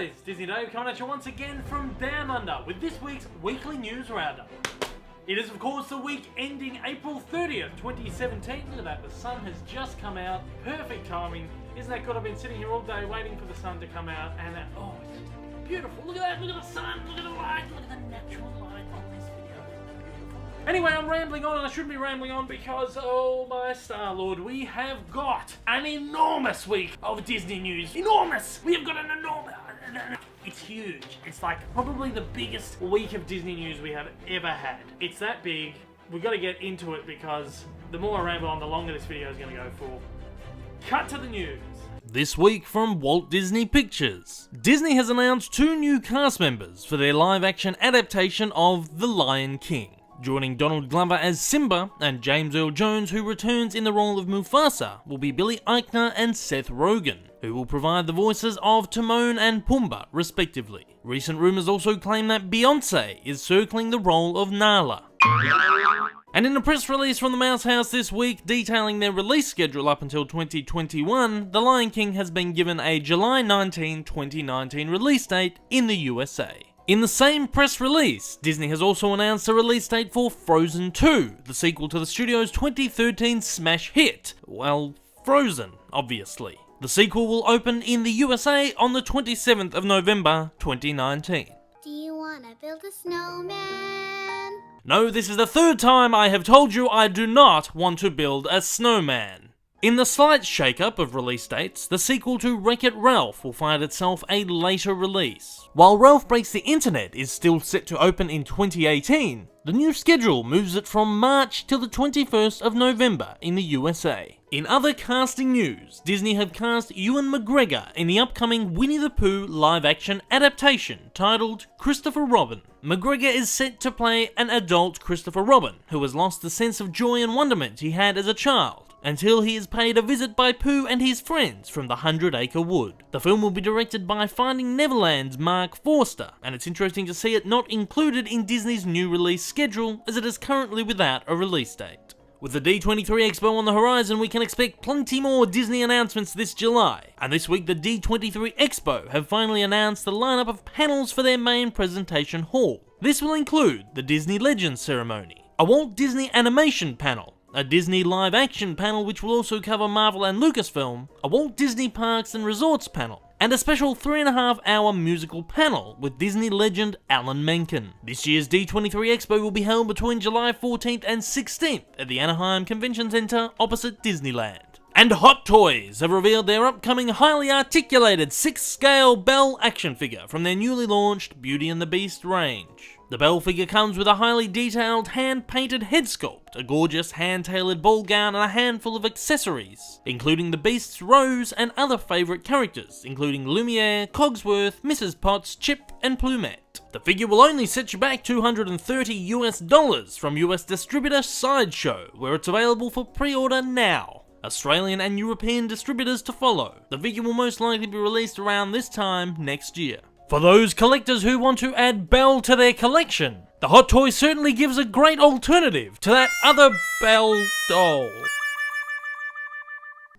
guys, Disney Dave coming at you once again from Down Under with this week's weekly news roundup. It is of course the week ending April 30th, 2017. Look at that, the sun has just come out. Perfect timing. Isn't that good? I've been sitting here all day waiting for the sun to come out and oh, it's just beautiful. Look at that, look at the sun, look at the light, look at the natural light on this video. Beautiful. Anyway, I'm rambling on and I shouldn't be rambling on because, oh my Star-Lord, we have got an enormous week of Disney news. Enormous! We have got an enormous... It's huge. It's like probably the biggest week of Disney news we have ever had. It's that big. We've got to get into it because the more I ramble on, the longer this video is going to go for. Cut to the news. This week from Walt Disney Pictures. Disney has announced 2 new cast members for their live-action adaptation of The Lion King. Joining Donald Glover as Simba and James Earl Jones, who returns in the role of Mufasa, will be Billy Eichner and Seth Rogen, who will provide the voices of Timon and Pumbaa, respectively. Recent rumours also claim that Beyoncé is circling the role of Nala. And in a press release from the Mouse House this week detailing their release schedule up until 2021, The Lion King has been given a July 19, 2019 release date in the USA. In the same press release, Disney has also announced a release date for Frozen 2, the sequel to the studio's 2013 smash hit. Well, Frozen, obviously. The sequel will open in the USA on the 27th of November, 2019. Do you want to build a snowman? No, this is the 3rd time I have told you I do not want to build a snowman. In the slight shake-up of release dates, the sequel to Wreck-It Ralph will find itself a later release. While Ralph Breaks the Internet is still set to open in 2018, the new schedule moves it from March till the 21st of November in the USA. In other casting news, Disney have cast Ewan McGregor in the upcoming Winnie the Pooh live-action adaptation titled Christopher Robin. McGregor is set to play an adult Christopher Robin who has lost the sense of joy and wonderment he had as a child, until he is paid a visit by Pooh and his friends from the 100 Acre Wood. The film will be directed by Finding Neverland's Mark Forster, and it's interesting to see it not included in Disney's new release schedule, as it is currently without a release date. With the D23 Expo on the horizon, we can expect plenty more Disney announcements this July, and this week the D23 Expo have finally announced the lineup of panels for their main presentation hall. This will include the Disney Legends ceremony, a Walt Disney Animation panel, a Disney live action panel which will also cover Marvel and Lucasfilm, a Walt Disney Parks and Resorts panel, and a special 3.5-hour musical panel with Disney legend Alan Menken. This year's D23 Expo will be held between July 14th and 16th at the Anaheim Convention Center opposite Disneyland. And Hot Toys have revealed their upcoming highly articulated 6-scale Belle action figure from their newly launched Beauty and the Beast range. The Belle figure comes with a highly detailed hand-painted head sculpt, a gorgeous hand-tailored ball gown and a handful of accessories, including the Beast's Rose and other favourite characters, including Lumiere, Cogsworth, Mrs. Potts, Chip and Plumette. The figure will only set you back $230 from US distributor Sideshow, where it's available for pre-order now. Australian and European distributors to follow. The figure will most likely be released around this time next year. For those collectors who want to add Belle to their collection, the Hot Toy certainly gives a great alternative to that other Belle doll.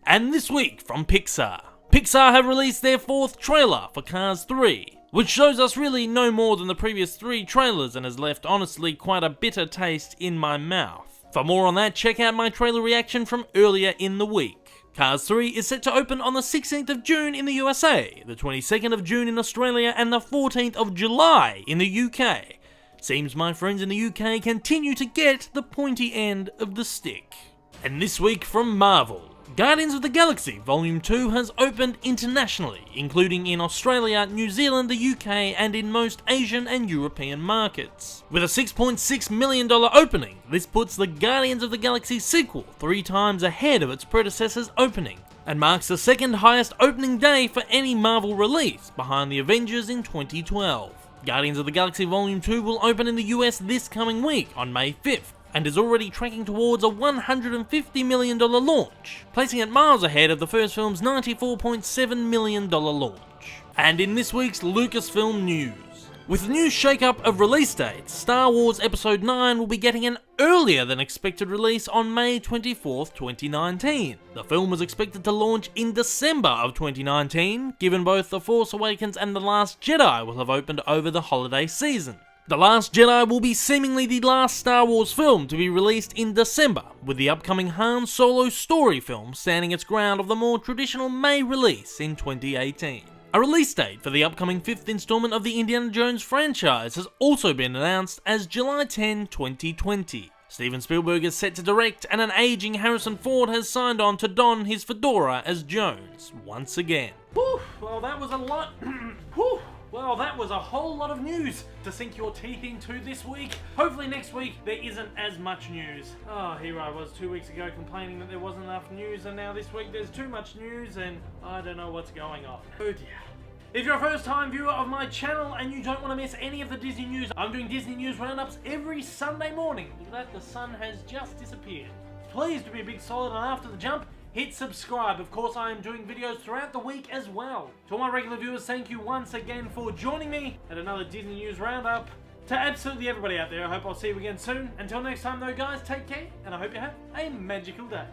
And this week from Pixar. Pixar have released their 4th trailer for Cars 3, which shows us really no more than the previous 3 trailers and has left honestly quite a bitter taste in my mouth. For more on that, check out my trailer reaction from earlier in the week. Cars 3 is set to open on the 16th of June in the USA, the 22nd of June in Australia, and the 14th of July in the UK. Seems my friends in the UK continue to get the pointy end of the stick. And this week from Marvel. Guardians of the Galaxy Volume 2 has opened internationally, including in Australia, New Zealand, the UK, and in most Asian and European markets. With a $6.6 million opening, this puts the Guardians of the Galaxy sequel 3 times ahead of its predecessor's opening, and marks the 2nd highest opening day for any Marvel release, behind the Avengers in 2012. Guardians of the Galaxy Volume 2 will open in the US this coming week on May 5th, and is already tracking towards a $150 million launch, placing it miles ahead of the first film's $94.7 million launch. And in this week's Lucasfilm news, With the new shake-up of release dates, Star Wars Episode 9 will be getting an earlier than expected release on May 24th, 2019. The film was expected to launch in December of 2019, given both The Force Awakens and The Last Jedi will have opened over the holiday season. The Last Jedi will be seemingly the last Star Wars film to be released in December, with the upcoming Han Solo story film standing its ground of the more traditional May release in 2018. A release date for the upcoming 5th installment of the Indiana Jones franchise has also been announced as July 10, 2020. Steven Spielberg is set to direct, and an aging Harrison Ford has signed on to don his fedora as Jones once again. Whew, well that was a lot. Whew. Well, that was a whole lot of news to sink your teeth into this week. Hopefully next week there isn't as much news. Oh, here I was 2 weeks ago complaining that there wasn't enough news, and now this week there's too much news and I don't know what's going on. Oh dear. If you're a first time viewer of my channel and you don't want to miss any of the Disney news, I'm doing Disney news roundups every Sunday morning. Look at that, the sun has just disappeared. Please do me a big solid, and after the jump, hit subscribe. Of course, I am doing videos throughout the week as well. To all my regular viewers, thank you once again for joining me at another Disney News Roundup. To absolutely everybody out there, I hope I'll see you again soon. Until next time though guys, take care, and I hope you have a magical day.